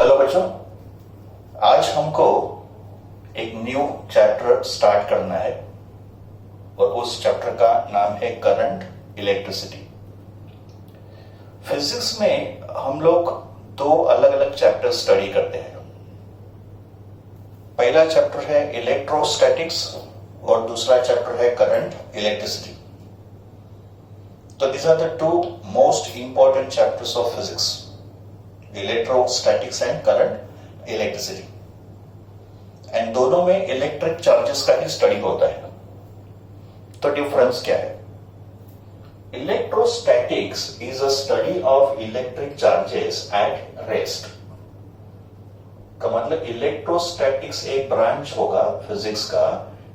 Hello बच्चों, आज हमको एक न्यू चैप्टर स्टार्ट करना है और उस चैप्टर का नाम है करंट इलेक्ट्रिसिटी। फिजिक्स में हम लोग दो अलग अलग चैप्टर स्टडी करते हैं। पहला चैप्टर है इलेक्ट्रोस्टैटिक्स और दूसरा चैप्टर है करंट इलेक्ट्रिसिटी। तो these are the two most important chapters of physics, electrostatics and current electricity, and दोनों में इलेक्ट्रिक चार्जेस का ही स्टडी होता है। तो डिफरेंस क्या है? Electrostatics is a study of electric charges at rest. का मतलब इलेक्ट्रोस्टैटिक्स एक ब्रांच होगा फिजिक्स का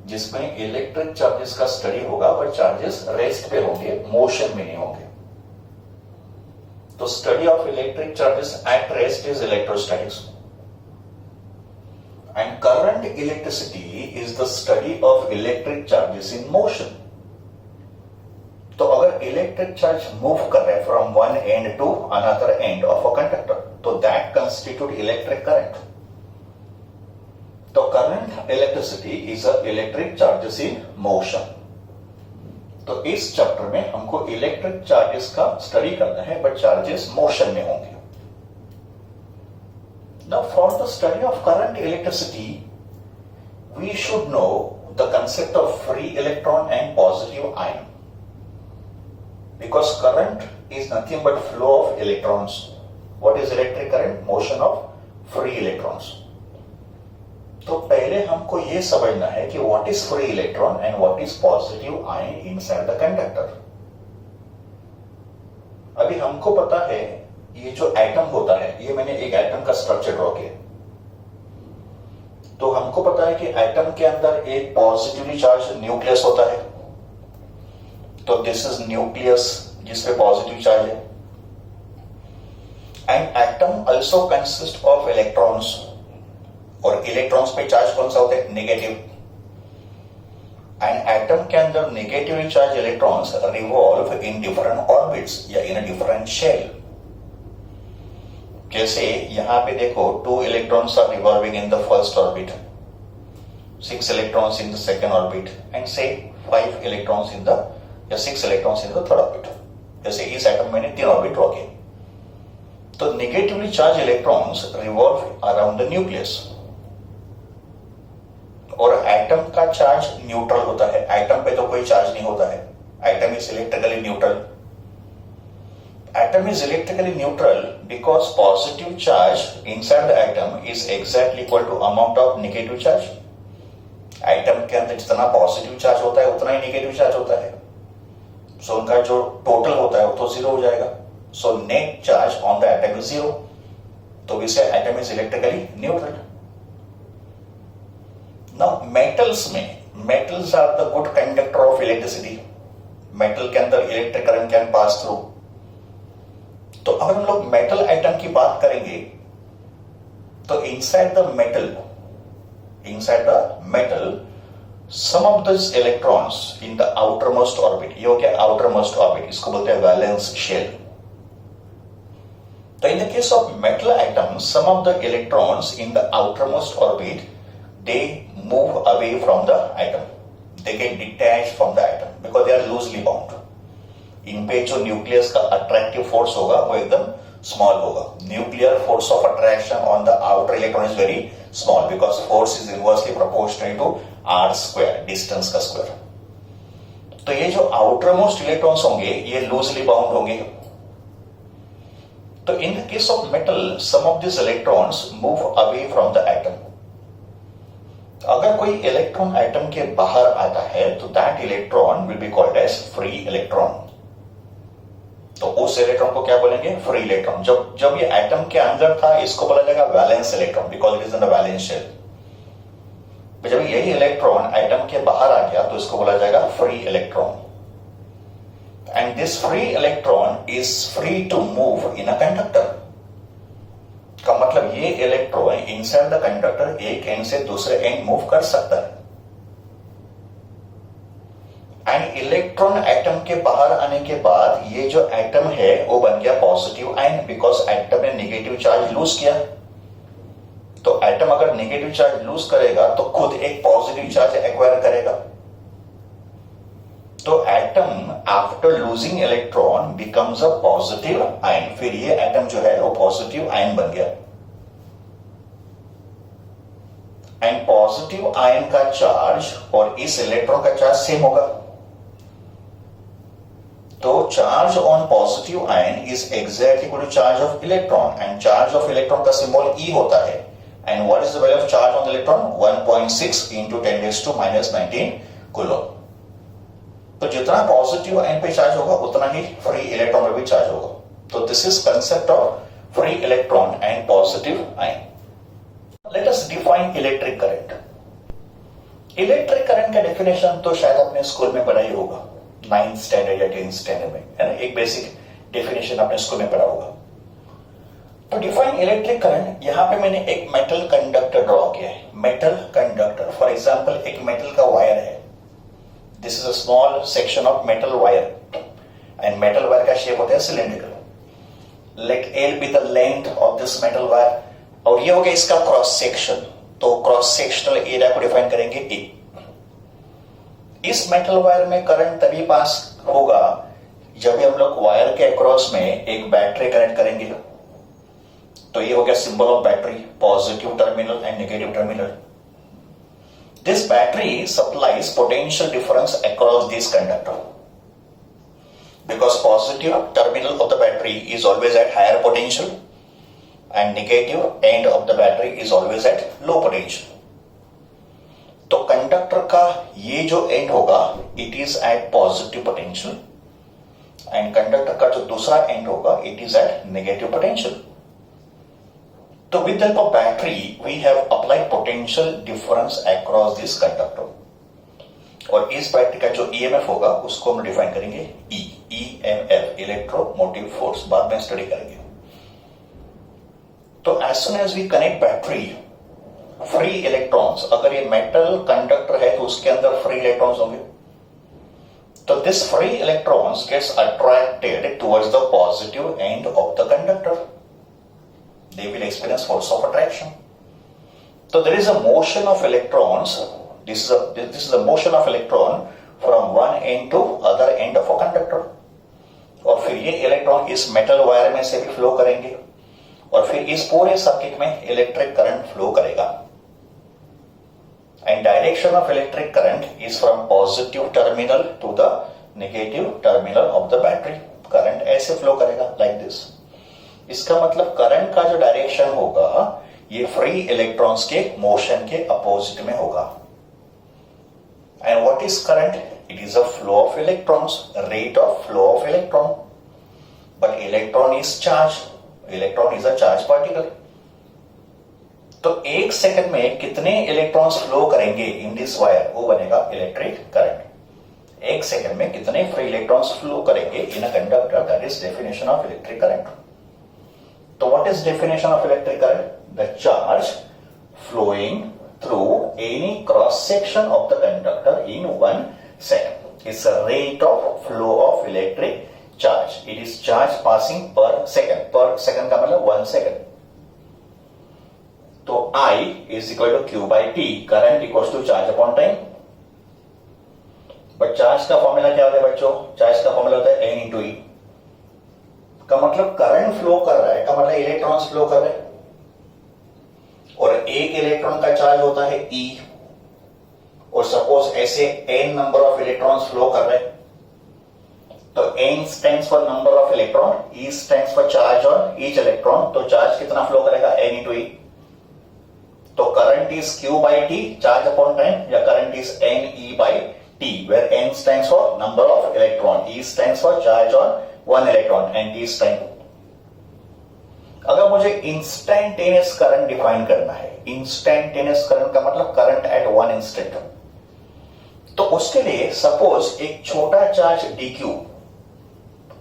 जिसमें इलेक्ट्रिक चार्जेस का स्टडी होगा, पर चार्जेस रेस्ट पे होंगे, मोशन में नहीं होंगे। तो study of electric charges at rest is electrostatics and current electricity is the study of electric charges in motion. तो अगर इलेक्ट्रिक चार्ज मूव कर रहे हैं from one end to another end of a conductor, तो that constitute electric current. तो current electricity is a electric charges in motion. तो इस chapter में हमको इलेक्ट्रिक चार्जेस का स्टडी करना है, बट चार्जेस मोशन में होंगे। Now for the study of current electricity we should know the concept of free electron and positive ion, because current is nothing but flow of electrons. What is electric current? Motion of free electrons. तो पहले हमको यह समझना है कि what is free electron and what is positive ion inside the conductor. अभी हमको पता है ये जो एटम होता है, ये मैंने एक एटम का स्ट्रक्चर ड्रॉ किया। तो हमको पता है कि एटम के अंदर एक पॉजिटिवली चार्ज न्यूक्लियस होता है। तो दिस इज न्यूक्लियस जिसपे पॉजिटिव चार्ज है। And atom also consist of electrons, और इलेक्ट्रॉन्स पे चार्ज कौन सा होता है? नेगेटिव। एंड एटम के अंदर negatively charge electrons revolve in different orbits या इन अ डिफरेंट शेल। जैसे यहां पे देखो, 2 electrons are revolving in the first orbit, 6 electrons in the second orbit, and say 5 electrons in the या 6 electrons in the third orbit. जैसे इस atom मैंने 3 orbit draw किए। तो negatively charge electrons revolve around the nucleus, और atom का charge neutral होता है। एटम पे तो कोई चार्ज नहीं होता है। Atom is electrically neutral. Atom is electrically neutral because positive charge inside the atom is exactly equal to amount of negative charge. Atom के अंदर जितना पॉजिटिव चार्ज होता है उतना ही नेगेटिव चार्ज होता है। सो उनका जो टोटल होता है वो तो 0 हो जाएगा। So net charge on the atom is 0। तो we say atom is electrically neutral. Now metals में, metals are the good conductor of electricity. Metal के अंदर electric current can pass through. तो अगर हम लोग मेटल आइटम की बात करेंगे तो inside the metal some of this electrons in the outermost orbit, ये हो गया आउटर मोस्ट ऑर्बिट, इसको बोलते हैं वैलेंस शेल। तो in the case of metal atom, some of the electrons in the outermost orbit they move away from the atom, they get detached from the atom because they are loosely bound. इन पे जो nucleus का attractive force होगा वो एकदम small होगा। Nuclear force of attraction on the outer electron is very small because force is inversely proportional to r square, distance का square. तो ये जो आउटर मोस्ट इलेक्ट्रॉन्स होंगे ये लूजली बाउंड होंगे। तो in the case of metal, some of this electrons move away from the atom. अगर कोई इलेक्ट्रॉन एटम के बाहर आता है तो that electron will be called as free electron. तो उस इलेक्ट्रॉन को क्या बोलेंगे? Free electron. जब ये एटम के अंदर था इसको बोला जाएगा valence electron because it is in the valence shell. जब यही इलेक्ट्रॉन एटम के बाहर आ गया तो इसको बोला जाएगा free electron. And this free electron is free to move in a conductor. का मतलब ये इलेक्ट्रॉन इनसाइड द कंडक्टर एक एंड से दूसरे एंड मूव कर सकता है। एंड इलेक्ट्रॉन एटम के बाहर आने के बाद ये जो एटम है वो बन गया पॉजिटिव आयन बिकॉज एटम ने नेगेटिव चार्ज लूज किया। एटम अगर नेगेटिव चार्ज लूज करेगा तो खुद एक पॉजिटिव चार्ज एक्वायर करेगा। तो atom after losing electron becomes a positive ion, फिर ये एटम जो है वो पॉजिटिव आयन बन गया। एंड पॉजिटिव आयन का चार्ज और इस इलेक्ट्रॉन का चार्ज सेम होगा। तो charge on positive ion is exactly equal to charge of electron, and charge of electron का सिंबल ई होता है। And what is the value of charge on electron? 1.6 into 10⁻⁻19 coulomb. तो जितना positive ion पे charge होगा उतना ही free electron पे भी चार्ज होगा। तो this is concept of free electron and positive ion. Let us define electric current. Electric current का डेफिनेशन तो शायद अपने स्कूल में पढ़ा ही होगा, 9th स्टैंडर्ड या 10th स्टैंडर्ड में, है ना। एक बेसिक डेफिनेशन आपने स्कूल में पढ़ा होगा। तो डिफाइन इलेक्ट्रिक करंट, यहां पे मैंने एक मेटल कंडक्टर ड्रॉ किया है। मेटल कंडक्टर, फॉर एग्जांपल एक मेटल का वायर है। This is a small section of metal wire, and metal wire का शेप होता है cylindrical. Let l be the length of this metal wire, और ये हो गया इसका क्रॉस सेक्शन। तो क्रॉस सेक्शनल एरिया को डिफाइन करेंगे ए। इस मेटल वायर में करंट तभी पास होगा जब हम लोग वायर के अक्रॉस में एक बैटरी कनेक्ट करेंगे। तो ये हो गया symbol of battery, positive terminal and negative terminal. This battery supplies potential difference across this conductor, because positive terminal of the battery is always at higher potential and negative end of the battery is always at low potential. तो conductor का ये जो end होगा it is at positive potential, end conductor का जो दूसरा end होगा it is at negative potential. तो with help of battery we have applied potential difference across this conductor, और इस बैटरी का जो ईएमएफ होगा उसको हम डिफाइन करेंगे ईएमएफ, इलेक्ट्रोमोटिव फोर्स, बाद में स्टडी करेंगे। तो as soon as we connect battery, free electrons, अगर ये मेटल कंडक्टर है तो उसके अंदर फ्री इलेक्ट्रॉन्स होंगे। तो this free electrons gets attracted towards the positive end of the conductor. They will experience force of attraction. तो there is a motion of electrons, this is the motion of electron from one end to other end of a conductor. और फिर ये electron इस metal wire में से भी flow करेंगे, और फिर इस पूरे सर्किट में इलेक्ट्रिक करंट फ्लो करेगा। And direction of electric current is from positive terminal to the negative terminal of the battery. Current ऐसे फ्लो करेगा लाइक दिस। इसका मतलब करंट का जो डायरेक्शन होगा ये फ्री इलेक्ट्रॉन्स के मोशन के अपोजिट में होगा। And what is current? It is a flow of electrons, rate of flow of electron. But electron is charge, electron is a charge particle. तो एक सेकंड में कितने इलेक्ट्रॉन्स फ्लो करेंगे in this wire, वो बनेगा electric current. एक second में कितने फ्री इलेक्ट्रॉन्स फ्लो करेंगे in a conductor, that is definition of electric current. तो what is definition of electric current? The charge flowing through any cross section of the conductor in 1 second is the rate of flow of electric charge. It is charge passing per second. Per second का मतलब 1 second. तो I is equal to Q by T. Current equals to charge upon time. But charge का formula क्या होता है बच्चों? Charge का formula होता है N into E. का मतलब करंट फ्लो कर रहा है, का मतलब इलेक्ट्रॉन्स फ्लो कर रहे हैं, और एक इलेक्ट्रॉन का चार्ज होता है E, और सपोज ऐसे n number of electrons flow कर रहे हैं, तो n stands for number of electron, E stands for charge on each electron. तो चार्ज कितना फ्लो करेगा? N into E। तो current is Q by T, charge upon time, या current is N E by T, where N stands for number of electron, E stands for charge on one electron, and T is time. अगर मुझे instantaneous current define करना है, instantaneous current का मतलब current eight 1 instant, तो उसके लिए suppose एक छोटा चार्ज dq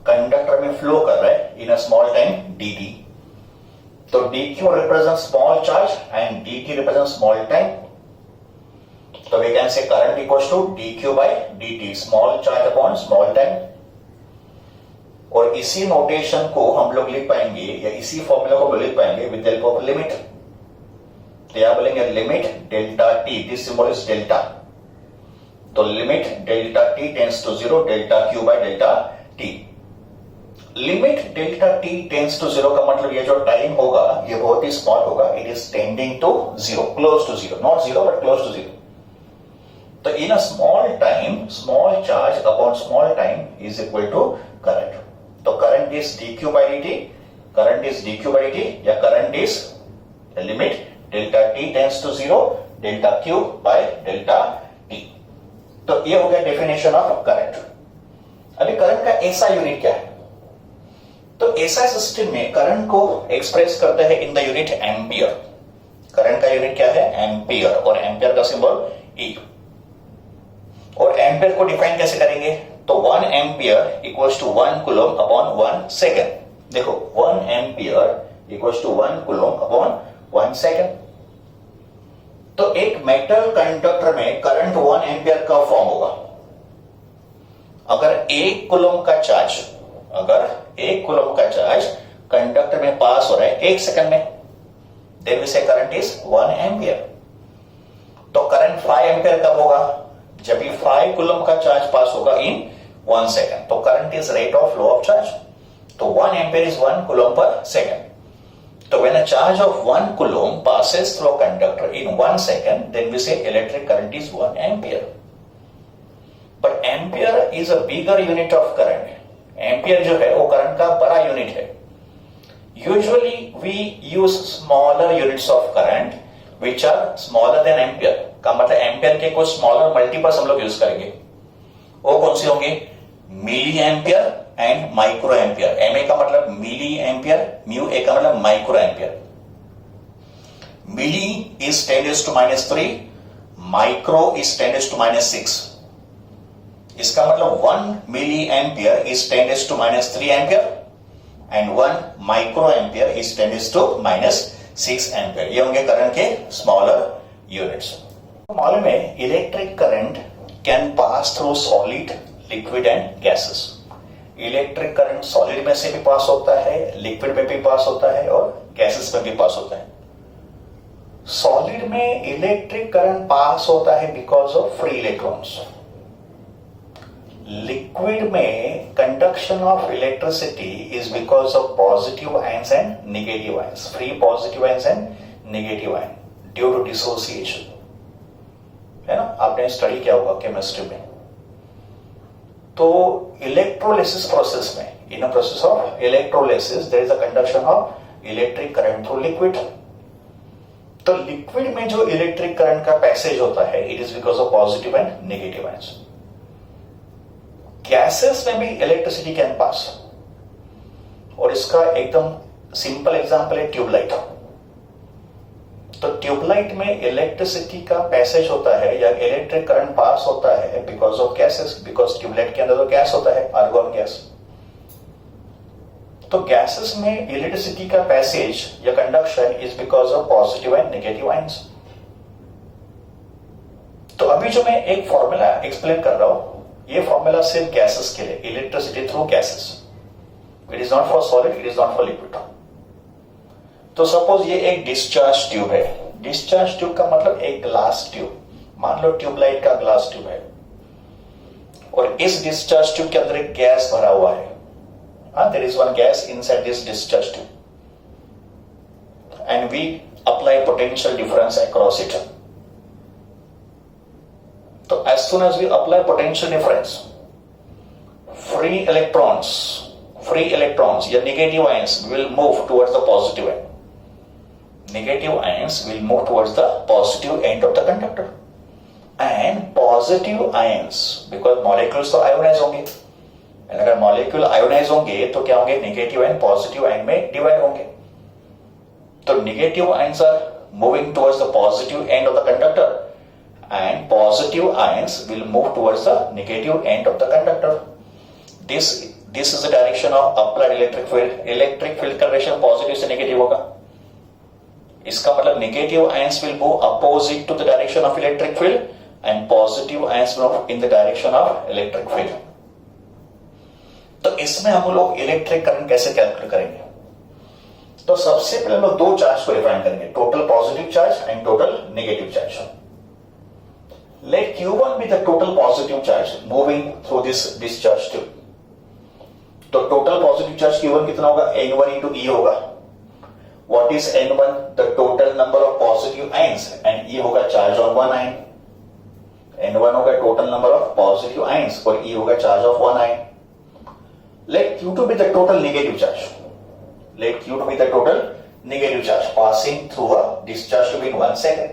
कंडक्टर में फ्लो कर रहा है in a small time dt। तो dq represent small charge and dt represent small time. तो we can say current equals to dq by dt, small charge upon small time. और इसी notation को हम लोग लिख पाएंगे, या इसी फॉर्मूला को लिख पाएंगे विद हेल्प ऑफ लिमिट। तो यहां बोलेंगे limit delta T, this symbol is delta, तो limit delta T tends to 0 delta Q by delta T. Limit delta T tends to 0 का मतलब ये जो टाइम होगा ये बहुत ही स्मॉल होगा, it is tending to 0, close to 0, not 0 but close to 0। तो in a small time small charge upon small time is equal to current. तो current is dq by dt, current is dq by dt, या current is limit delta t tends to 0 delta q by delta t। तो ये हो गया definition of current. अभी current का ऐसा unit क्या है? तो ऐसा सिस्टम में करंट को एक्सप्रेस करते हैं in the unit ampere. Current का यूनिट क्या है? एम्पियर, और एम्पियर का सिंबल E। और एम्पियर को डिफाइन कैसे करेंगे? तो 1 ampere equals to 1 coulomb upon 1 second. देखो 1 ampere equals to 1 coulomb upon 1 second. तो एक मेटल कंडक्टर में करंट 1 एम्पियर का फॉर्म होगा। अगर 1 कूलम का चार्ज, अगर 1 कूलम का चार्ज कंडक्टर में पास हो रहा है 1 सेकंड में, देन वी से करंट इज 1 एम्पियर। तो करंट 5 एम्पियर कब होगा? जब भी 5 कूलम का चार्ज पास होगा इन 1 सेकंड। तो current is rate of flow of charge. तो 1 ampere is 1 coulomb per second. So when a charge of 1 coulomb passes through a conductor in 1 second, then we say electric current is 1 ampere. But ampere is a bigger unit of current. Ampere जो है वो current का बड़ा unit है। Usually we use smaller units of current which are smaller than ampere. का मतलब ampere के कुछ स्मॉलर मल्टीपल्स हम लोग यूज करेंगे। वो कौन सी होंगे? Milli ampere and micro ampere. M A का मतलब मिली एम्पियर, म्यू ए का मतलब micro ampere. Milli is 10⁻⁻3, micro is 10⁻⁻6। इसका मतलब 1 milli ampere is 10⁻⁻3 ampere and 1 micro ampere is 10⁻⁻6 ampere. ये होंगे करंट के स्मॉलर यूनिट्स। मालूम है electric current can pass through solid, liquid and gases. Electric current solid में से भी पास होता है, लिक्विड में भी पास होता है और गैसेस में भी पास होता है। सॉलिड में इलेक्ट्रिक करंट पास होता है because of free electrons. Liquid में conduction of electricity is because of positive ions and negative ions, free positive ions and negative ion due to dissociation, है ना? आपने स्टडी किया होगा केमिस्ट्री में। तो इलेक्ट्रोलिसिस प्रोसेस में, in a process of electrolysis there is a conduction of electric current through liquid. तो liquid में जो इलेक्ट्रिक करंट का पैसेज होता है it is because of positive and negative ions. Gases में भी इलेक्ट्रिसिटी कैन पास, और इसका एकदम सिंपल एग्जांपल है ट्यूबलाइट। तो ट्यूबलाइट में इलेक्ट्रिसिटी का पैसेज होता है या इलेक्ट्रिक करंट पास होता है because of gases, because tubelight के अंदर तो गैस होता है, आर्गन गैस। तो गैसेस में इलेक्ट्रिसिटी का पैसेज या conduction is because of positive and negative ions. तो अभी जो मैं एक फॉर्मूला एक्सप्लेन कर रहा हूं, ये फॉर्मूला सिर्फ गैसेस के लिए, electricity through gases. It is not for solid, it is not for liquid. तो सपोज ये एक डिस्चार्ज ट्यूब है। डिस्चार्ज ट्यूब का मतलब एक ग्लास ट्यूब, मान लो ट्यूबलाइट का ग्लास ट्यूब है, और इस डिस्चार्ज ट्यूब के अंदर एक गैस भरा हुआ है। There is one gas inside this discharge tube and we apply potential difference across it. तो as soon as we apply potential difference, free electrons या negative ions will move towards the positive end. Negative ions will move towards the positive end of the conductor. And positive ions, because molecules तो ionize होंगे, and अगर molecule ionize होंगे तो क्या होंगे? Negative and positive ion में divide होंगे। तो negative ions are moving towards the positive end of the conductor, and positive ions will move towards the negative end of the conductor. This is the direction of applied electric field. Electric field का direction positive से negative होगा। इसका मतलब negative ions will move opposite to the direction of electric field and positive ions will move in the direction of electric field. तो इसमें हम लोग electric current कैसे कैलकुलेट करेंगे? तो सबसे पहले हम लोग दो चार्ज को डिफाइन करेंगे, total positive charge and total negative charge. Let Q1 be the total positive charge moving through this discharge tube. तो टोटल पॉजिटिव चार्ज Q1 कितना होगा, N1 into E होगा. What is N1? The total number of positive ions and E होगा charge on one ion. N1 होगा total number of positive ions और E होगा charge of one ion. Let Q2 be the total negative charge. Let Q2 be the total negative charge passing through a discharge tube in 1 second.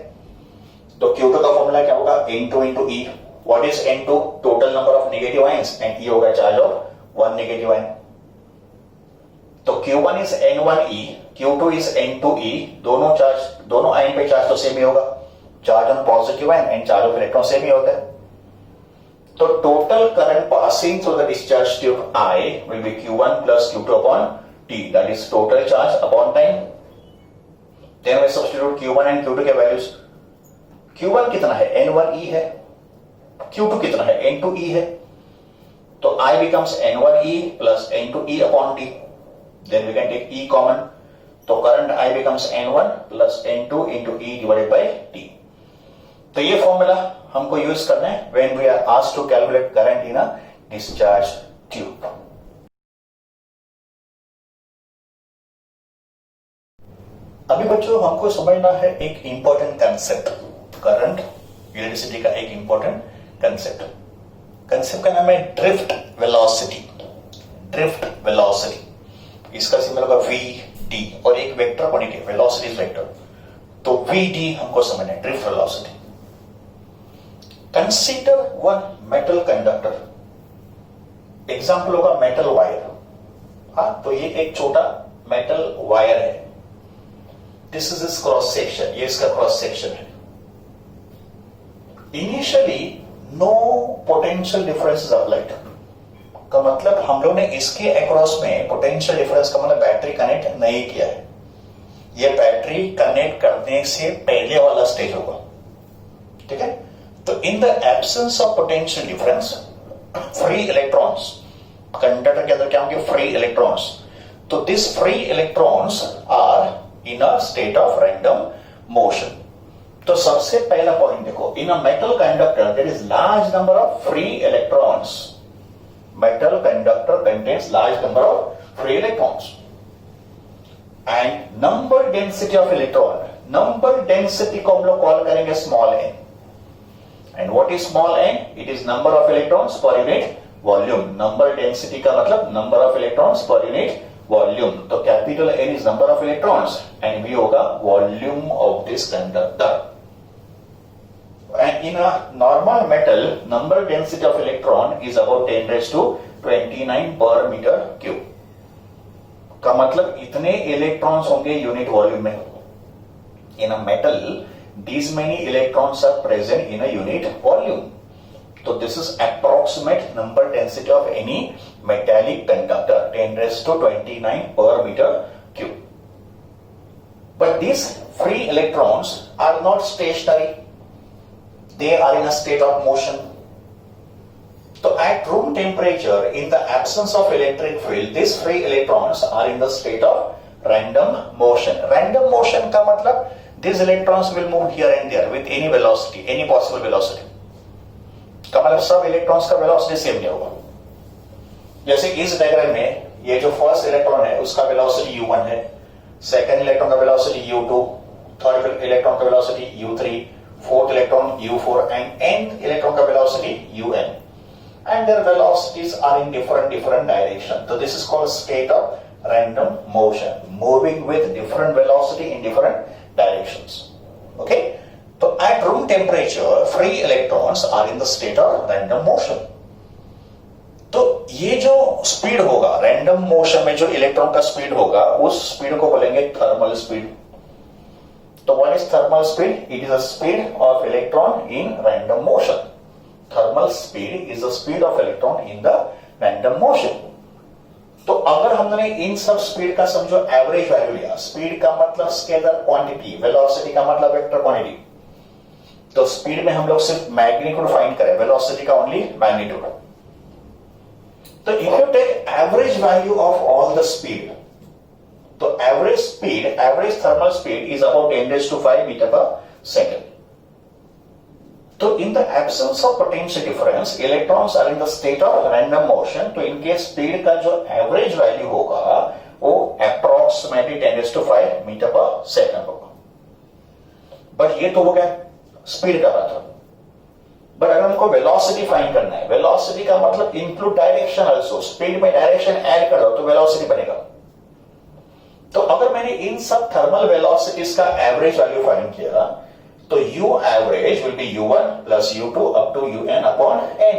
तो Q2 का formula क्या होगा, N2 into E. What is N2? Total number of negative ions and E होगा charge of one negative ion. तो Q1 is N1E, Q2 is N2E. दोनों ion पे charge तो same ही होगा. Charge on positive ion and charge of electron same ही होता है. तो total current passing through the discharge tube I will be Q1 plus Q2 upon T. That is total charge upon time. Then we substitute Q1 and Q2 के values. Q1 कितना है, N1E है. Q2 कितना है, N2E है. तो I becomes N1E plus N2E upon T. Then we can take E common. तो current I becomes N1 plus N2 into E divided by T. तो ये फॉर्मूला हमको यूज करना है when we are asked to calculate current in a discharge tube. अभी बच्चों हमको समझना है एक इंपॉर्टेंट कंसेप्ट, करंट इलेक्ट्रिसिटी का एक इंपॉर्टेंट कंसेप्ट. कंसेप्ट का नाम है ड्रिफ्ट वेलोसिटी. ड्रिफ्ट वेलोसिटी, इसका सिंबल होगा VD और एक वेक्टर क्वांटिटी वेलोसिटी वेक्टर. तो VD हमको समझना है, drift velocity. Consider one metal conductor. Example होगा मेटल वायर. हाँ, तो ये एक छोटा मेटल वायर है. दिस इज इस क्रॉस सेक्शन, ये इसका क्रॉस सेक्शन है. Initially no potential difference is applied. का मतलब हम लोग ने इसके अक्रॉस में पोटेंशियल डिफरेंस का मतलब बैटरी कनेक्ट नहीं किया है. ये बैटरी कनेक्ट करने से पहले वाला स्टेज होगा. ठीक है. तो in the absence of potential difference free electrons, conductor के अंदर क्या होंगे, फ्री इलेक्ट्रॉन्स. तो this free electrons are in a state of random motion. तो सबसे पहला पॉइंट देखो, in a metal conductor there is large number of free electrons. Metal conductor contains large number of free electrons and number density of electron. Number density को हम लोग call करेंगे small n. And what is small n? It is number of electrons per unit volume. Number density का मतलब number of electrons per unit volume. तो capital N is number of electrons and V होगा volume of this conductor. And in a normal metal, number density of electron is about 10 raised to 29 per meter cube. का मतलब इतने electrons होंगे unit volume में. In a metal, these many electrons are present in a unit volume. So this is approximate number density of any metallic conductor, 10 raised to 29 per meter cube. But these free electrons are not stationary. They are in a state of motion. So at room temperature, in the absence of electric field, these free electrons are in the state of random motion. Random motion का मतलब these electrons will move here and there with any velocity, any possible velocity. का मतलब सब electrons का velocity same नहीं होगा. जैसे इस डायग्राम में ये जो फर्स्ट इलेक्ट्रॉन है उसका velocity u1 है, सेकेंड इलेक्ट्रॉन का velocity u2, थर्ड इलेक्ट्रॉन का velocity u3, fourth electron u4 and nth electron का velocity un, and their velocities are in different direction. So this is called state of random motion, moving with different velocity in different directions. Okay, so at room temperature free electrons are in the state of random motion. तो ये जो speed होगा random motion में, जो electron का speed होगा उस speed को बोलेंगे thermal speed. So what is thermal speed? It is the speed of electron in random motion. Thermal speed is the speed of electron in the random motion. तो अगर हमने इन सब स्पीड का समझो एवरेज वैल्यू लिया, speed का मतलब scalar quantity, velocity का मतलब वेक्टर क्वांटिटी. तो स्पीड में हम लोग सिर्फ मैग्नीट्यूड फाइंड करें, वेलोसिटी का ओनली मैग्नीट्यूड. तो if you take average value of all the speed, तो average thermal speed is about 10⁵ metre per second. तो in the absence of potential difference, electrons are in the state of random motion. तो इनके speed का जो average value होगा वो approximately 10⁵ metre per second होगा. But ये तो हो गया स्पीड का बात. बट अगर हमको वेलोसिटी फाइंड करना है, वेलोसिटी का मतलब इंक्लूड डायरेक्शन आल्सो. स्पीड में डायरेक्शन ऐड कर दो तो वेलोसिटी बनेगा. तो अगर मैंने इन सब थर्मल वेलोसिटीज का एवरेज वैल्यू फाइंड किया तो u average will be u1 plus u2 up to un upon n.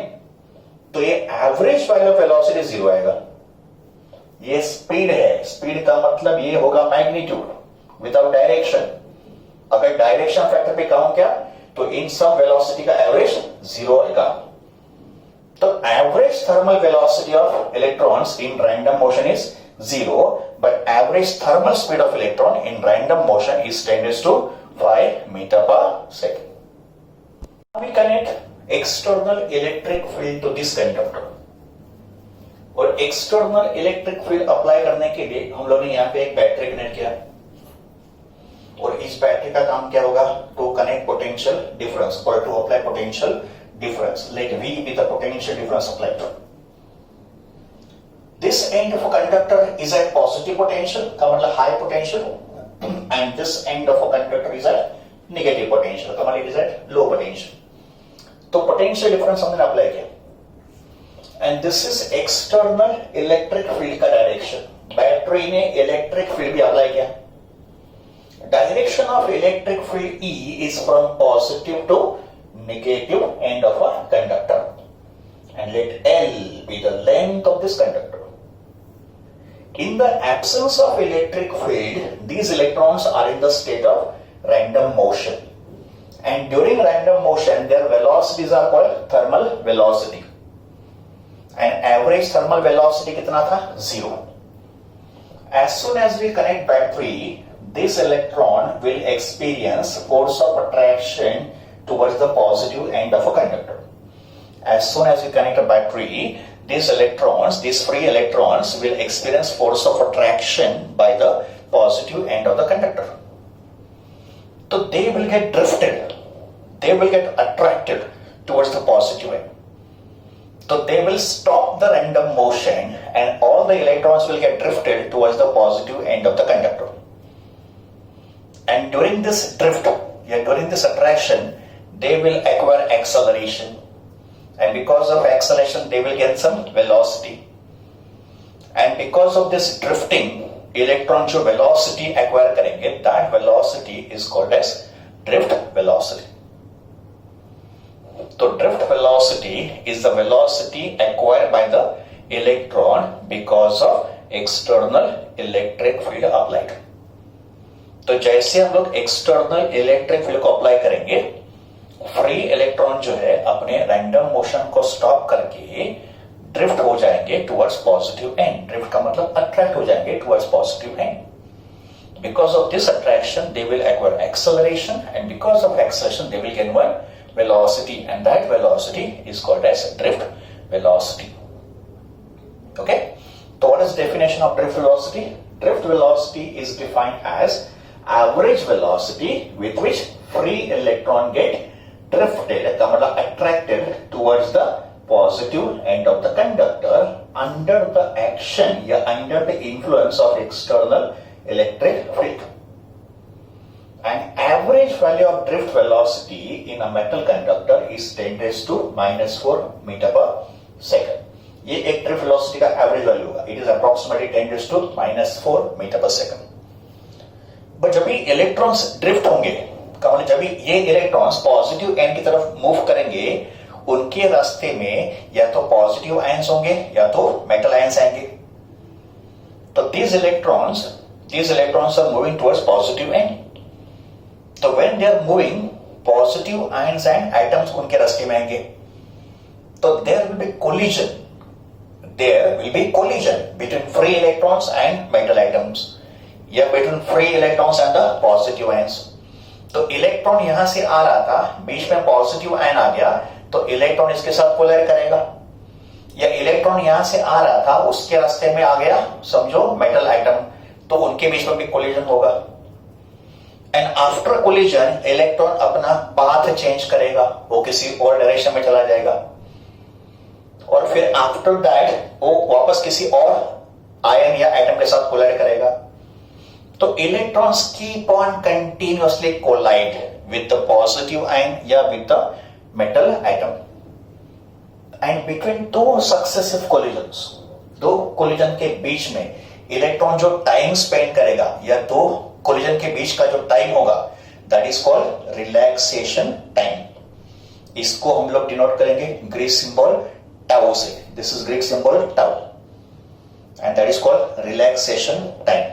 तो ये एवरेज वैल्यू ऑफ वेलोसिटी 0 आएगा. ये स्पीड है. स्पीड का मतलब ये होगा मैग्नीट्यूड विदाउट डायरेक्शन. अगर डायरेक्शन फैक्टर पे कहूं क्या तो इन सब वेलोसिटी का एवरेज 0 आएगा. तो average thermal velocity of electrons in random motion is 0, but average thermal speed of electron in random motion is 10⁵ meter per second. Now we connect external electric field to this conductor. और external electric field apply करने के लिए हम लोगों ने यहाँ पे एक बैटरी कनेक्ट किया और इस बैटरी का काम क्या होगा? टू कनेक्ट पोटेंशियल डिफरेंस और to apply potential difference. Let V be the potential difference applied. This end of a conductor is at positive potential, का मतलब high potential, and this end of a conductor is at negative potential, का मतलब it is at low potential. तो potential difference हमने apply किया, and this is external electric field का direction. Battery ने electric field भी अप्लाई किया. Direction of electric field E is from positive to negative end of a conductor, and let L be the length of this conductor. In the absence of electric field, these electrons are in the state of random motion. And during random motion, their velocities are called thermal velocity. And average thermal velocity कितना था? 0. As soon as we connect battery, this electron will experience force of attraction towards the positive end of a conductor. As soon as we connect a battery, these free electrons will experience force of attraction by the positive end of the conductor. So they will get drifted. They will get attracted towards the positive end. So they will stop the random motion and all the electrons will get drifted towards the positive end of the conductor. And during this drift, during this attraction, they will acquire acceleration. And because of acceleration, they will get some velocity. And because of this drifting, electron जो velocity acquire करेंगे, that velocity is called as drift velocity. So drift velocity is the velocity acquired by the electron because of external electric field applied. तो जैसे हम लोग external electric field को apply करेंगे, free electron जो है अपने रैंडम मोशन को स्टॉप करके ड्रिफ्ट हो जाएंगे टुवर्ड्स पॉजिटिव एंड. ड्रिफ्ट का मतलब अट्रैक्ट हो जाएंगे towards positive end. Because of this attraction they will acquire acceleration and because of acceleration they will gain one velocity and that velocity is called as drift velocity. Okay, तो what is definition of drift velocity? Drift velocity is defined as average velocity with which free electron get drifted, का मतलब attracted towards the positive end of the conductor under the action या under the influence of external electric field. And average value of drift velocity in a metal conductor is 10⁻⁻⁴ meter per second. ये एक drift velocity का average value होगा. It is approximately 10⁻⁴ meter per second. But जब भी electrons drift होंगे, जब ये electrons positive and की तरफ मूव करेंगे, उनके रास्ते में या तो पॉजिटिव आयंस होंगे या तो मेटल आयंस आएंगे. तो these electrons are moving towards positive end. तो when they are moving, positive ions and atoms उनके रास्ते में आएंगे. तो there will be collision. There will be collision between free electrons and metal atoms. या between free electrons and the positive ions. तो electron यहां से आ रहा था, बीच में पॉजिटिव आयन आ गया, तो इलेक्ट्रॉन इसके साथ पोलर करेगा. या इलेक्ट्रॉन यहां से आ रहा था, उसके रास्ते में आ गया समझो मेटल आइटम, तो उनके बीच में भी कोलिजन होगा। एंड आफ्टर कोलिजन इलेक्ट्रॉन अपना पाथ चेंज करेगा, वो किसी और डायरेक्शन में चला जाएगा, और फिर आफ्टर दैट वो वापस किसी और आयन या एटम के साथ कोलाइड करेगा। तो electrons keep on continuously collide with the positive ion या with the metal atom, and between दो सक्सेसिव कोलिजन्स, दो कोलिजन के बीच में इलेक्ट्रॉन जो टाइम स्पेंड करेगा या दो कोलिजन के बीच का जो टाइम होगा, that is called relaxation time. इसको हम लोग डिनोट करेंगे ग्रीक सिंबल टाउ से। This is Greek symbol tau and that is called relaxation time.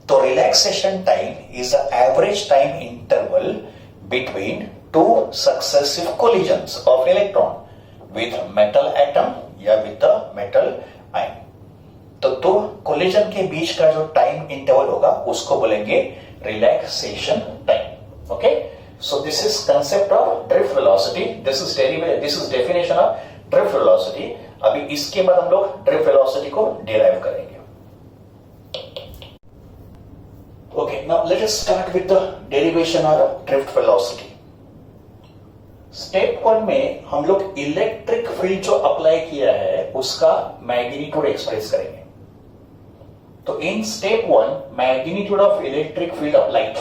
तो relaxation time is the average time interval between two successive collisions of electron with metal atom या with the metal ion. तो दो collision के बीच का जो time interval होगा उसको बोलेंगे relaxation time. Okay, so this is concept of drift velocity, this is definition of drift velocity. अभी इसके बाद हम लोग ड्रिफ्ट वेलोसिटी को डिराइव करेंगे। Okay, now let us start with the derivation of drift velocity. Step 1 में हम लोग इलेक्ट्रिक फील्ड जो अप्लाई किया है उसका मैग्नीट्यूड एक्सप्रेस करेंगे। तो in step 1 magnitude of electric field applied.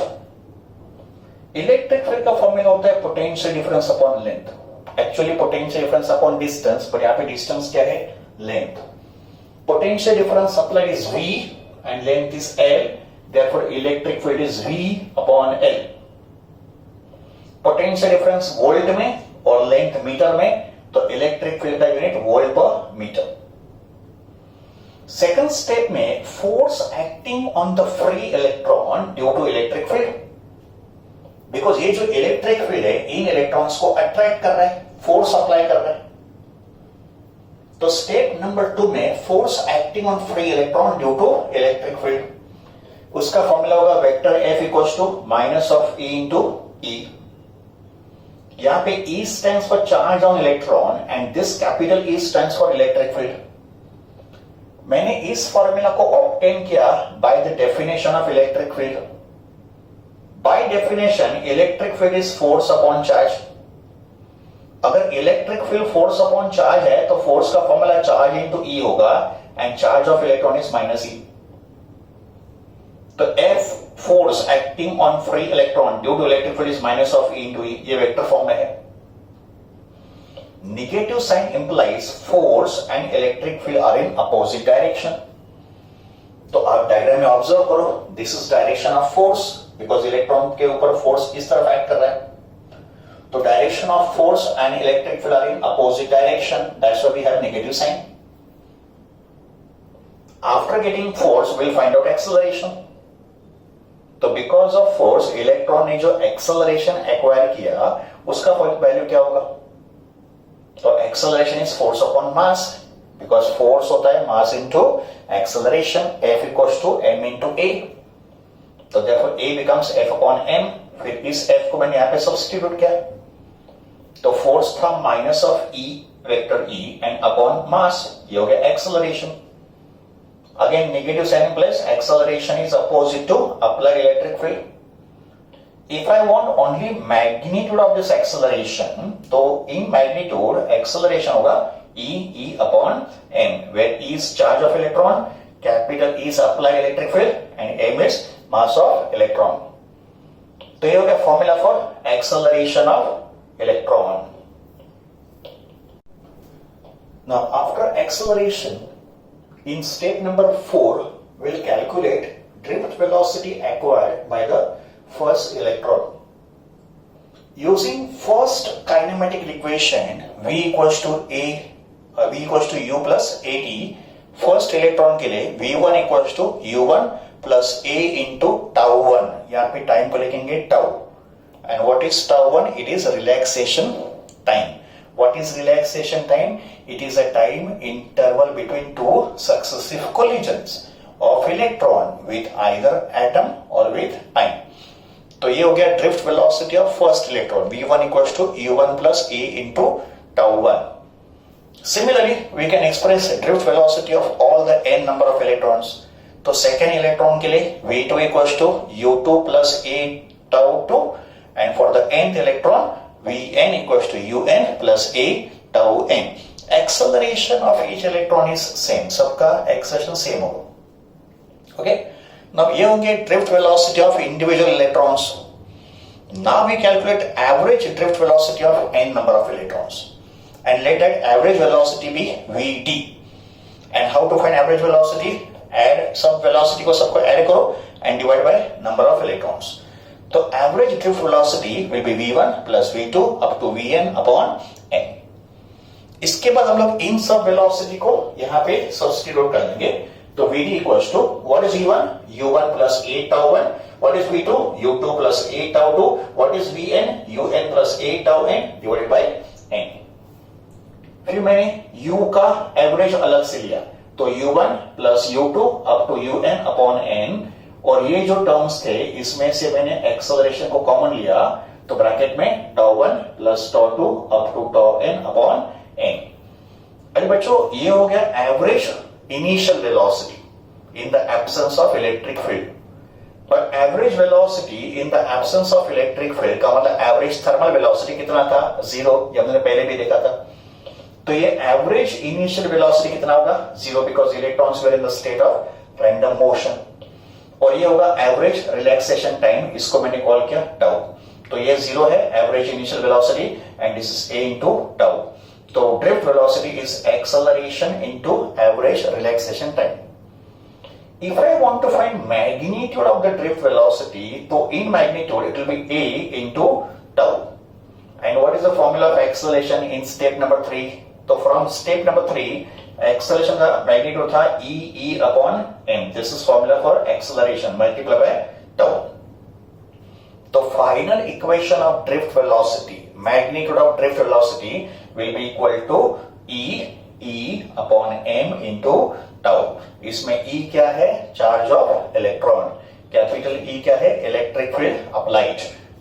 Electric field का फॉर्मूला होता है potential difference upon length. Actually potential difference upon distance, पर यहां पे डिस्टेंस क्या है? Length. Potential difference applied is V and length is L, therefore electric field is V upon L। Potential difference volt में और length metre में, तो electric field का यूनिट वोल्ट पर मीटर। सेकंड स्टेप में force acting on the free electron due to electric field, because ये जो electric field है इन इलेक्ट्रॉन्स को अट्रैक्ट कर रहा है, फोर्स अप्लाई कर रहा है। तो स्टेप नंबर 2 में force acting on free electron due to electric field, उसका फॉर्मूला होगा vector F equals to minus of E into E। यहां पे E stands for charge on electron and this capital E stands for electric field. मैंने इस formula को obtain किया by the definition of electric field. By definition electric field is force upon charge. अगर electric field force upon charge है तो force का formula charge into E होगा and charge of electron is minus E। तो F force acting on free electron due to electric field is minus of E into E, ये vector form में है। Negative sign implies force and electric field are in opposite direction. तो आप diagram में observe करो, this is direction of force, because electron के ऊपर force इस तरफ एक्ट कर रहा है। तो direction of force and electric field are in opposite direction, that's why we have negative sign. After getting force will find out acceleration. तो because of force electron ने जो एक्सेलरेशन एक्वायर किया उसका वैल्यू क्या होगा? तो acceleration is force upon mass, because force होता है mass into acceleration, F equals to m into a। तो therefore a becomes F upon m। फिर इस F को मैंने यहाँ पे सब्स्टिट्यूट किया, तो फोर्स था minus of E vector E and upon mass, ये हो गया acceleration। Again negative sign plus acceleration is opposite to applied electric field। If I want only magnitude of this acceleration, तो in magnitude acceleration होगा E upon m, where E is charge of electron, capital E is applied electric field, and m is mass of electron। तो ये हो गया formula for acceleration of electron। Now after acceleration, in step number 4, we'll calculate drift velocity acquired by the first electron. Using first kinematic equation V equals to U plus AT, first electron के लिए V1 equals to U1 plus A into tau 1, यहाँ पे time को लिखेंगे tau, and what is tau 1? It is relaxation time। What is relaxation time? It is a time interval between two successive collisions of electron with either atom or with ion। तो ये हो गया drift velocity of first electron, V1 equals to U1 plus A into tau 1। Similarly, we can express drift velocity of all the n number of electrons। तो second electron के लिए v2 equals to u2 plus a tau 2 and for the nth electron vn equals to un plus a tau n. Acceleration of each electron is same, सबका acceleration same होगा. Okay, now ये होंगे drift velocity of individual electrons. Now we calculate average drift velocity of n number of electrons and let that average velocity be vt. and how to find average velocity? add सब velocity को सबको add करो and divide by number of electrons. तो average drift velocity will be v1 plus v2 up to vn upon n. इसके बाद हम लोग इन सब वेलोसिटी को यहाँ पे सब्स्टिट्यूट कर देंगे. तो vd equals to what is v1 u1 plus a tau 1, what is v2 u2 plus a tau 2, what is vn un plus a tau n divided by n. फिर मैंने u का average अलग से लिया, तो u1 plus u2 up to un upon n, और ये जो टर्म्स थे इसमें से मैंने एक्सेलरेशन को कॉमन लिया, तो ब्रैकेट में tau 1 plus tau 2 up to tau n upon n. अरे बच्चों, ये हो गया average initial velocity in the absence of electric field. पर average velocity in the absence of electric field का मतलब एवरेज थर्मल वेलोसिटी कितना था? 0. ये हमने पहले भी देखा था. तो ये एवरेज इनिशियल वेलोसिटी कितना होगा? 0, because electrons were in the state of random motion. और ये होगा एवरेज रिलैक्सेशन टाइम, इसको मैंने कॉल किया टाउ. तो ये 0 है average initial velocity and this is a into tau. तो drift velocity is acceleration into average relaxation time. If I want to find magnitude of the drift velocity, so in magnitude it will be a into tau. And what is the formula of acceleration in step number 3? So from step number 3, acceleration का magnitude था e upon m. This is formula for acceleration multiplied by tau. The final equation of drift velocity, magnitude of drift velocity will be equal to e upon m into tau. इसमें e क्या है? Charge of electron. Capital E क्या है? Electric field applied.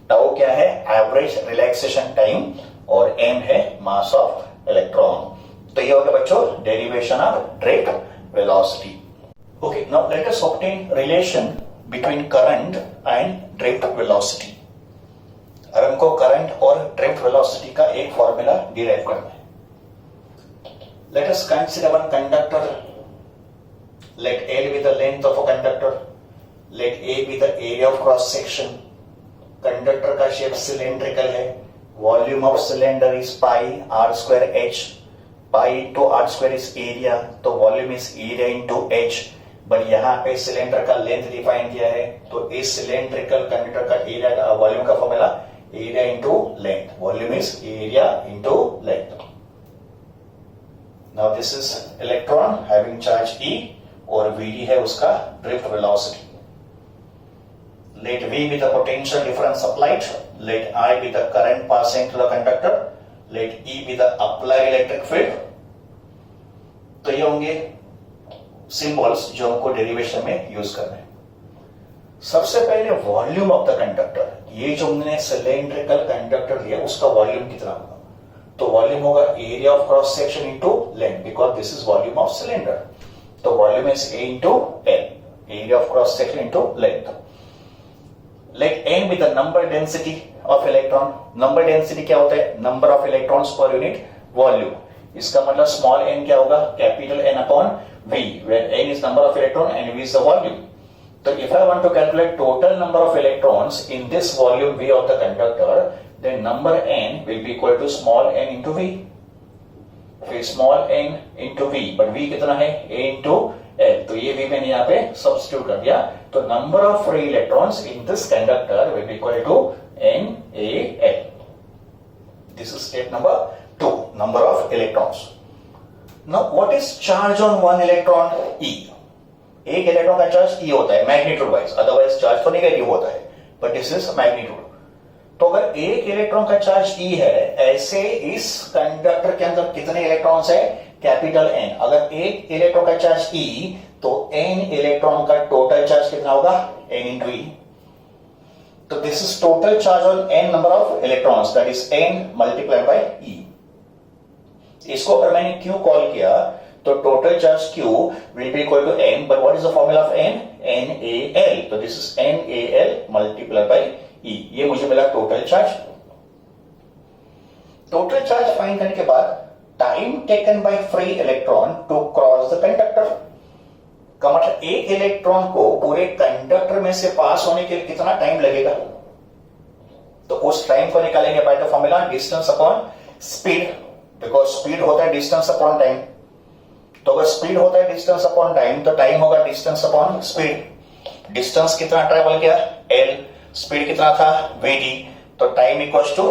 Tau क्या है? Average relaxation time. और m है mass of electron. तो ये हो गया बच्चों derivation of drift velocity. Okay, now let us obtain relation between current and drift velocity. अब हमको करंट और ड्रिफ्ट वेलोसिटी का एक फॉर्मूला डिराइव करना है. Let us consider one conductor. Let L be the length of a conductor. Let A be the area of cross section. Conductor का shape cylindrical है. Volume of cylinder is pi r square h. Pi into r square is area, तो volume is area into h. But यहाँ पे cylinder का length define किया है, तो इस सिलेंड्रिकल कंडक्टर का एरिया का वॉल्यूम का formula area into length. Volume is area into length. Now this is electron having charge E और Vd है उसका drift velocity. Let V be the potential difference applied. Let I be the current passing through the conductor. Let E be the applied electric field. तो ये होंगे symbols जो हमको derivation में use करना है. सबसे पहले वॉल्यूम ऑफ द कंडक्टर. ये जो हमने सिलेंड्रिकल कंडक्टर लिया उसका वॉल्यूम कितना होगा? तो वॉल्यूम होगा area of cross section into length, because this is volume of cylinder. तो volume is A into L, area of cross section into length. Let n be the number density of electron. Number density क्या होता है? Number of electrons per unit volume. इसका मतलब small n क्या होगा? Capital N upon V, where n is number of electron and V is the volume. So if I want to calculate total number of electrons in this volume V of the conductor, then number n will be equal to small n into V. फिर small n into V, but V कितना है? A into L. तो ये V मैंने यहाँ पे substitute कर दिया. तो number of free electrons in this conductor will be equal to NaL. This is step number 2, number of electrons. Now what is charge on one electron? E. एक electron का चार्ज E होता है magnitude wise, otherwise charge तो negative होता है, but this is magnitude. तो अगर एक इलेक्ट्रॉन का चार्ज E है, ऐसे इस कंडक्टर के अंदर कितने इलेक्ट्रॉन्स है? Capital N. अगर एक इलेक्ट्रॉन का चार्ज E, तो N इलेक्ट्रॉन का टोटल चार्ज कितना होगा? N into E. तो this is total charge on N number of electrons, that is N multiplied by E. इसको अगर मैंने Q कॉल किया तो total charge Q will be equal to N, but what is the formula of N? NaL. तो this is NaL multiplied by E. ये मुझे मिला total charge. Total charge find करने के बाद time taken by free electron to cross the conductor. का मतलब एक इलेक्ट्रॉन को पूरे कंडक्टर में से पास होने के लिए कितना टाइम लगेगा, तो उस टाइम को निकालेंगे by the formula distance upon speed, because speed होता है डिस्टेंस अपॉन टाइम. तो अगर स्पीड होता है डिस्टेंस अपॉन टाइम तो टाइम होगा डिस्टेंस अपॉन स्पीड. डिस्टेंस कितना ट्रेवल किया l, स्पीड कितना था vd, तो time equals to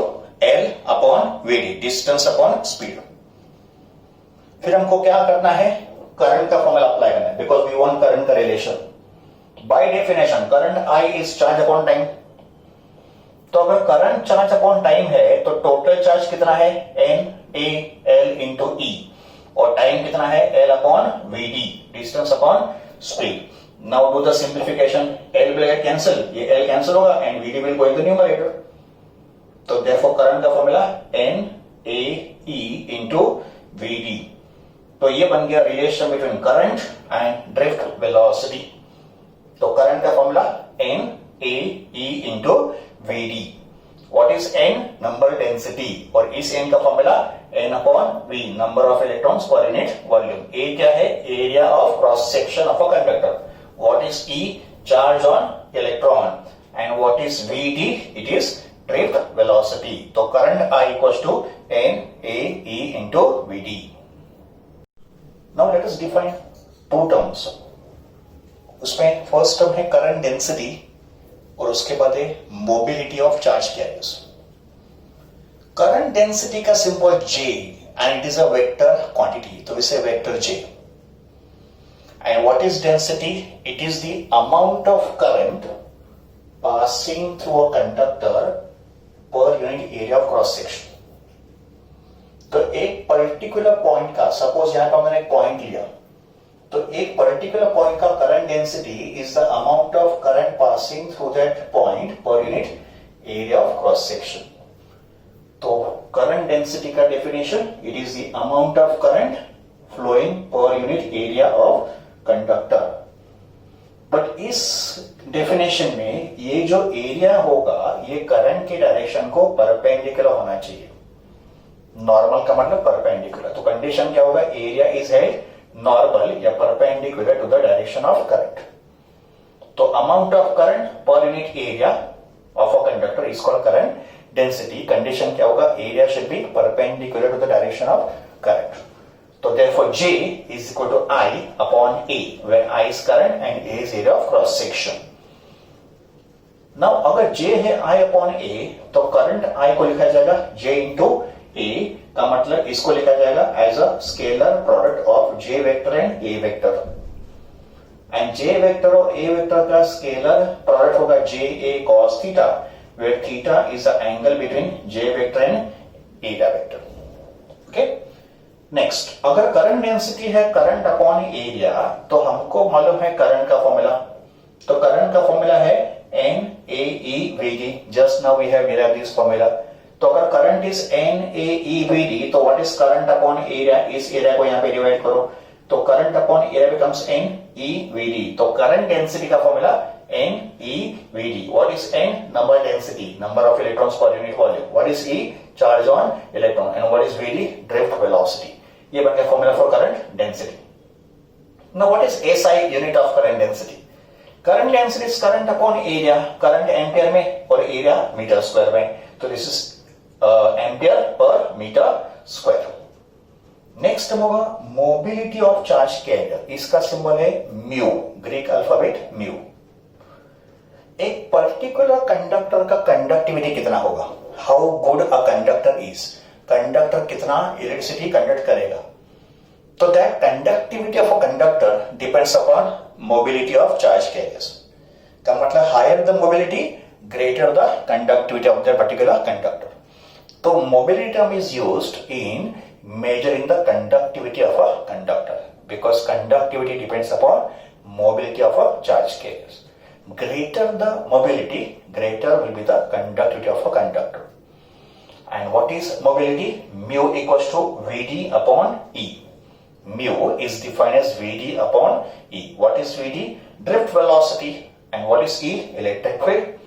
l upon vd, distance upon speed. फिर हमको क्या करना है, करंट का फॉर्मूला अप्लाई करना है, बिकॉज वी वांट करंट का relation. By definition current I is charge upon time. तो अगर करंट चार्ज अपॉन टाइम है तो टोटल चार्ज कितना है NaL इंटू E, और टाइम कितना है L upon Vd, distance upon speed. Now do the simplification, L will get cancel, ये L कैंसिल होगा and Vd will go in the numerator. तो देयरफॉर करंट का formula NaE into Vd. तो ये बन गया relation between current and drift velocity. तो current का formula NaE into Vd. What is N? Number density. और इस N का formula N upon V, number of electrons per unit volume. A क्या है? Area of cross section of a conductor. What is E? Charge on electron. And what is Vd? It is drift velocity. तो current I equals to NaE into Vd. Now let us define two terms. उसमें first term है current density और उसके बाद है mobility of charge carriers. Current density का symbol J and it is a vector quantity, तो इसे vector J. And what is density? It is the amount of current passing through a conductor per unit area of cross section. तो एक particular point का, suppose यहां पर मैंने एक point लिया, तो एक पर्टिकुलर पॉइंट का current density is the amount of current passing through that point per unit area of cross section. तो करंट डेंसिटी का definition, it is the amount of current flowing per unit area of conductor. But इस definition में ये जो area होगा ये current की direction को परपेंडिकुलर होना चाहिए. नॉर्मल का मतलब परपेंडिकुलर. तो कंडीशन क्या होगा, एरिया इज हेल्ड नॉर्मल या perpendicular to the direction of current. तो amount of current per unit area of a conductor is called current density. Condition क्या होगा, area should be perpendicular to the direction of current. तो therefore J is equal to I upon A, where I is current and A is area of cross section. Now अगर J है I upon A तो current I को लिखा जाएगा J into A, का मतलब इसको लिखा जाएगा as a scalar product of J vector and A vector. And J vector और A वेक्टर का स्केलर प्रोडक्ट होगा JA cos theta, where theta is the angle between J vector and A vector. Okay, next, अगर current density है current upon area, तो हमको मालूम है current का फॉर्मूला. तो करंट का फॉर्मूला है NaEVd. Just now we have derived this formula. तो अगर करंट इज NaEVd, तो what is current upon area? इस एरिया को यहां पे डिवाइड करो, तो current upon area becomes NeVd. तो करंट डेंसिटी का formula NeVd. What is N? Number density, number of electrons per unit volume. What is E? Charge on electron. And what is Vd? Drift velocity. ये बन गया formula for current density. Now what is SI, unit of current density? Current density is current upon area. Current ampere में और area metre square में. तो this is ampere per metre square. Next होगा mobility of charge carrier. इसका symbol है mu, Greek alphabet mu. एक particular conductor का conductivity कितना होगा, how good a conductor is, conductor कितना इलेक्ट्रिसिटी कंडक्ट करेगा. तो that conductivity of a conductor depends upon mobility of charge carriers. का मतलब higher the mobility greater the conductivity of that particular conductor. तो mobility term is used in measuring the conductivity of a conductor, because conductivity depends upon mobility of a charge carriers. Greater the mobility, greater will be the conductivity of a conductor. And what is mobility? Mu equals to Vd upon E. mu is defined as Vd upon E. What is Vd? Drift velocity. And what is E? Electric field.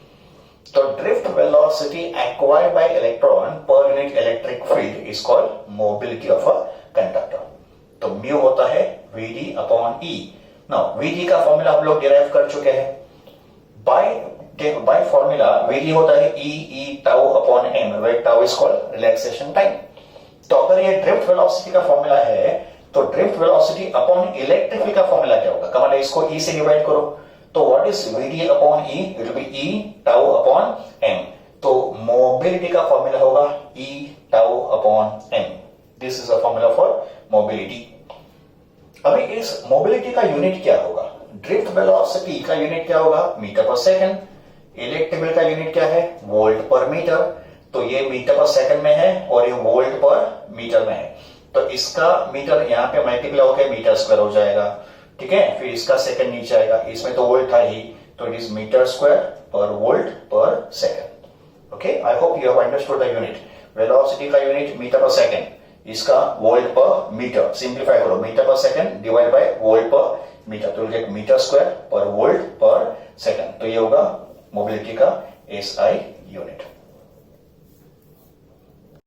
So drift velocity acquired by electron per unit electric field is called mobility of a conductor. तो mu होता है Vd upon E. Now Vd का formula हम लोग derive कर चुके हैं. By formula Vd होता है E tau upon m, where tau is called relaxation time. तो अगर ये ड्रिफ्ट वेलोसिटी का फॉर्मूला है तो drift velocity upon electric field का फॉर्मूला क्या होगा? कमाल इसको E से डिवाइड करो. तो what is Vd upon E? It will be E tau upon m. तो मोबिलिटी का फॉर्मूला होगा E tau upon m. This is a formula for mobility. अभी इस मोबिलिटी का यूनिट क्या होगा? ड्रिफ्ट वेलोसिटी का यूनिट क्या होगा? मीटर पर सेकंड. इलेक्ट्रिक फील्ड का यूनिट क्या है? वोल्ट पर मीटर. तो ये मीटर पर सेकंड में है और ये वोल्ट पर मीटर में है. तो इसका मीटर यहाँ पे मल्टीप्लाई होकर मीटर स्क्वायर हो जाएगा. ठीक है, फिर इसका सेकंड नीचे आएगा. इसमें तो वोल्ट था ही, तो इट इज मीटर स्क्वायर पर वोल्ट पर second. Okay, I hope you have understood the unit. Velocity का यूनिट मीटर पर सेकंड, इसका वोल्ट पर मीटर. सिंप्लीफाई करो, मीटर पर सेकंड डिवाइड बाय वोल्ट पर मीटर, तो गेट मीटर स्क्वायर पर वोल्ट पर सेकंड. तो ये होगा मोबिलिटी का SI यूनिट.